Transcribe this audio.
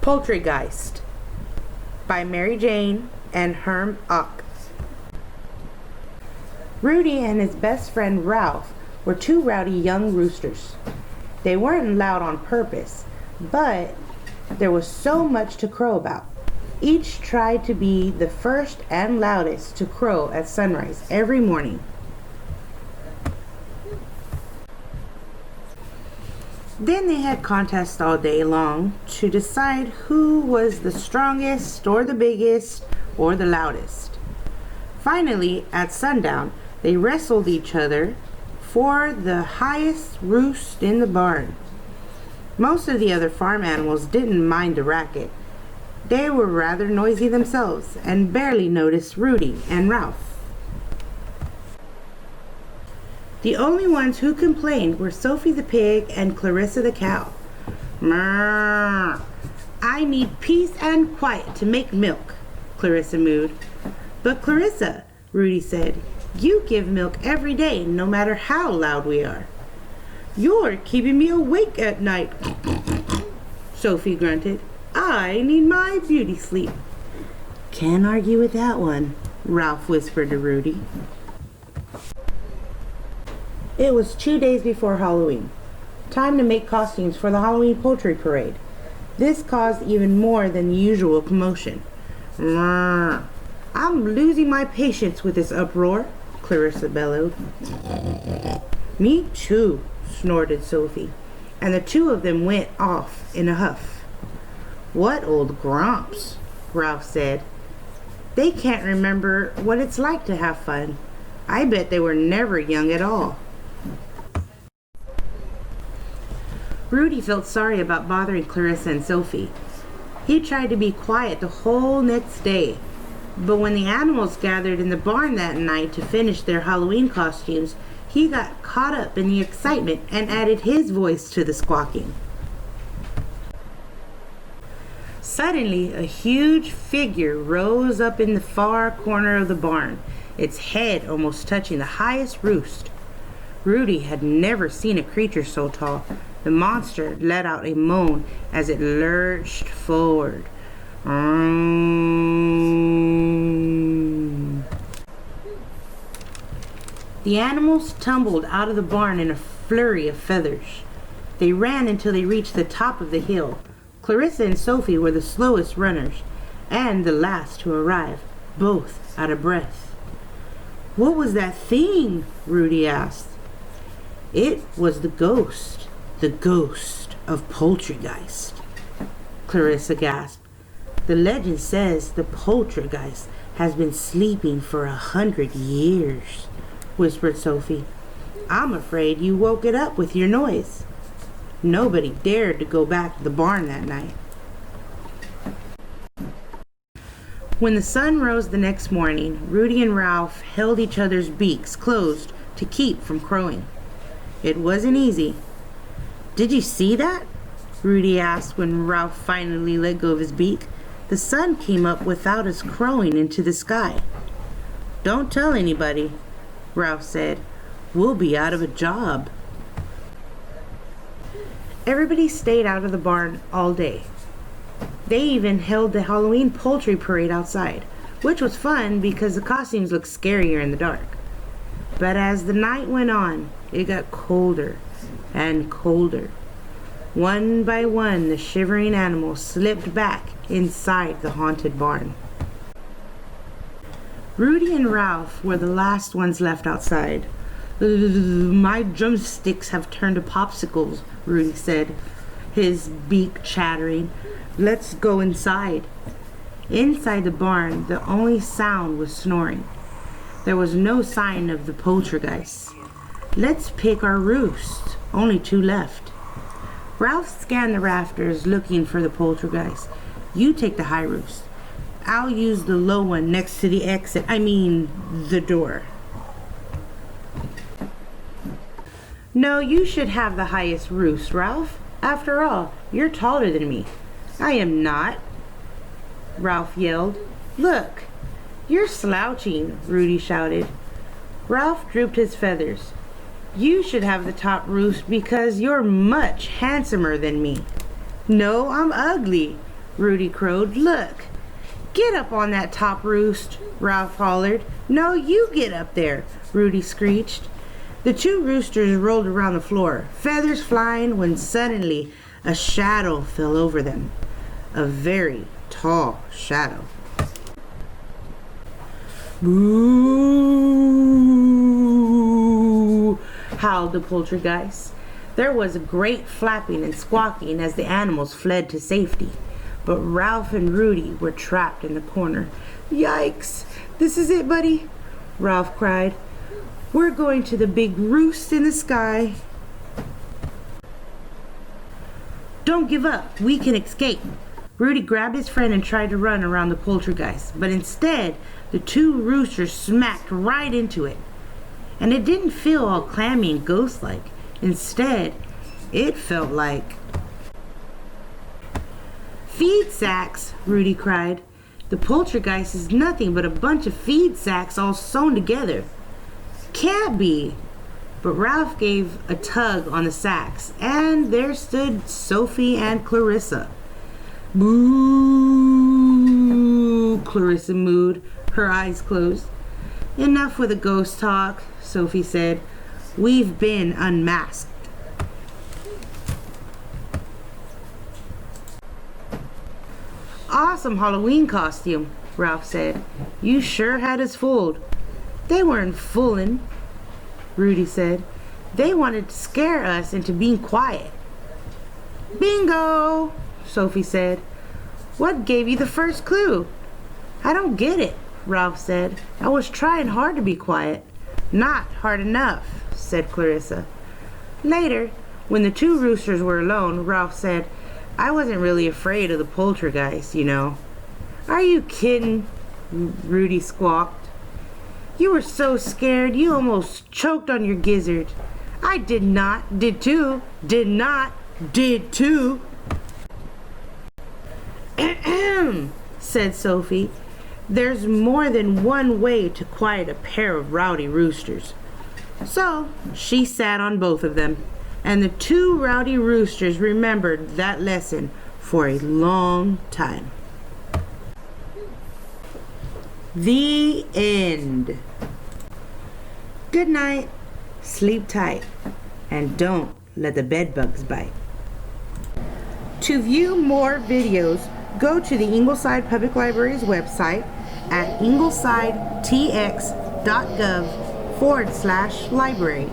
Poultrygeist by Mary Jane and Herm Auch. Rudy and his best friend Ralph were two rowdy young roosters. They weren't loud on purpose, but there was so much to crow about. Each tried to be the first and loudest to crow at sunrise every morning. Then they had contests all day long to decide who was the strongest or the biggest or the loudest. Finally, at sundown, they wrestled each other for the highest roost in the barn. Most of the other farm animals didn't mind the racket. They were rather noisy themselves and barely noticed Rudy and Ralph. The only ones who complained were Sophie the pig and Clarissa the cow. "Mrrr, I need peace and quiet to make milk," Clarissa mooed. "But Clarissa," Rudy said, "you give milk every day, no matter how loud we are." "You're keeping me awake at night," Sophie grunted. "I need my beauty sleep." "Can't argue with that one," Ralph whispered to Rudy. It was 2 days before Halloween. Time to make costumes for the Halloween poultry parade. This caused even more than usual commotion. "Rrr, I'm losing my patience with this uproar," Clarissa bellowed. "Me too," snorted Sophie, and the two of them went off in a huff. "What old grumps," Ralph said. "They can't remember what it's like to have fun. I bet they were never young at all." Rudy felt sorry about bothering Clarissa and Sophie. He tried to be quiet the whole next day, but when the animals gathered in the barn that night to finish their Halloween costumes, he got caught up in the excitement and added his voice to the squawking. Suddenly, a huge figure rose up in the far corner of the barn, its head almost touching the highest roost. Rudy had never seen a creature so tall. The monster let out a moan as it lurched forward. The animals tumbled out of the barn in a flurry of feathers. They ran until they reached the top of the hill. Clarissa and Sophie were the slowest runners and the last to arrive, both out of breath. "What was that thing?" Rudy asked. "It was the ghost of Poultrygeist," Clarissa gasped. "The legend says the Poultrygeist has been sleeping for 100 years, whispered Sophie. "I'm afraid you woke it up with your noise." Nobody dared to go back to the barn that night. When the sun rose the next morning, Rudy and Ralph held each other's beaks closed to keep from crowing. It wasn't easy. "Did you see that?" Rudy asked when Ralph finally let go of his beak. "The sun came up without us crowing into the sky." "Don't tell anybody," Ralph said. "We'll be out of a job." Everybody stayed out of the barn all day. They even held the Halloween poultry parade outside, which was fun because the costumes looked scarier in the dark. But as the night went on, it got colder and colder. One by one, the shivering animals slipped back inside the haunted barn. Rudy and Ralph were the last ones left outside. "My drumsticks have turned to popsicles," Rudy said, his beak chattering. "Let's go inside." Inside the barn, the only sound was snoring. There was no sign of the Poultrygeist. "Let's pick our roost. Only 2 left." Ralph scanned the rafters looking for the Poultrygeist. "You take the high roost. I'll use the low one next to the exit. The door." "No, you should have the highest roost, Ralph. After all, you're taller than me." "I am not," Ralph yelled. "Look, you're slouching," Rudy shouted. Ralph drooped his feathers. "You should have the top roost because you're much handsomer than me." "No, I'm ugly," Rudy crowed. "Look! Get up on that top roost," Ralph hollered. "No, you get up there," Rudy screeched. The two roosters rolled around the floor, feathers flying, when suddenly a shadow fell over them. A very tall shadow. "Boo!" howled the Poultrygeist. There was a great flapping and squawking as the animals fled to safety. But Ralph and Rudy were trapped in the corner. "Yikes! This is it, buddy," Ralph cried. "We're going to the big roost in the sky." "Don't give up. We can escape." Rudy grabbed his friend and tried to run around the Poultrygeist, but instead the two roosters smacked right into it. And it didn't feel all clammy and ghost-like. Instead, it felt like... "Feed sacks!" Rudy cried. "The Poultrygeist is nothing but a bunch of feed sacks all sewn together." "Can't be!" But Ralph gave a tug on the sacks, and there stood Sophie and Clarissa. "Boo!" Clarissa mooed, her eyes closed. "Enough with the ghost talk," Sophie said. "We've been unmasked." "Awesome Halloween costume," Ralph said. "You sure had us fooled." "They weren't fooling," Rudy said. "They wanted to scare us into being quiet." "Bingo!" Sophie said. "What gave you the first clue?" "I don't get it," Ralph said. "I was trying hard to be quiet." "Not hard enough," said Clarissa. Later, when the two roosters were alone, Ralph said, "I wasn't really afraid of the Poultrygeist, you know." "Are you kidding?" Rudy squawked. "You were so scared you almost choked on your gizzard." "I did not. Did too. Did not. Did too." "Ahem," said Sophie. "There's more than one way to quiet a pair of rowdy roosters." So she sat on both of them, and the two rowdy roosters remembered that lesson for a long time. The end. Good night, sleep tight, and don't let the bedbugs bite. To view more videos, go to the Ingleside Public Library's website at inglesidetx.gov/library.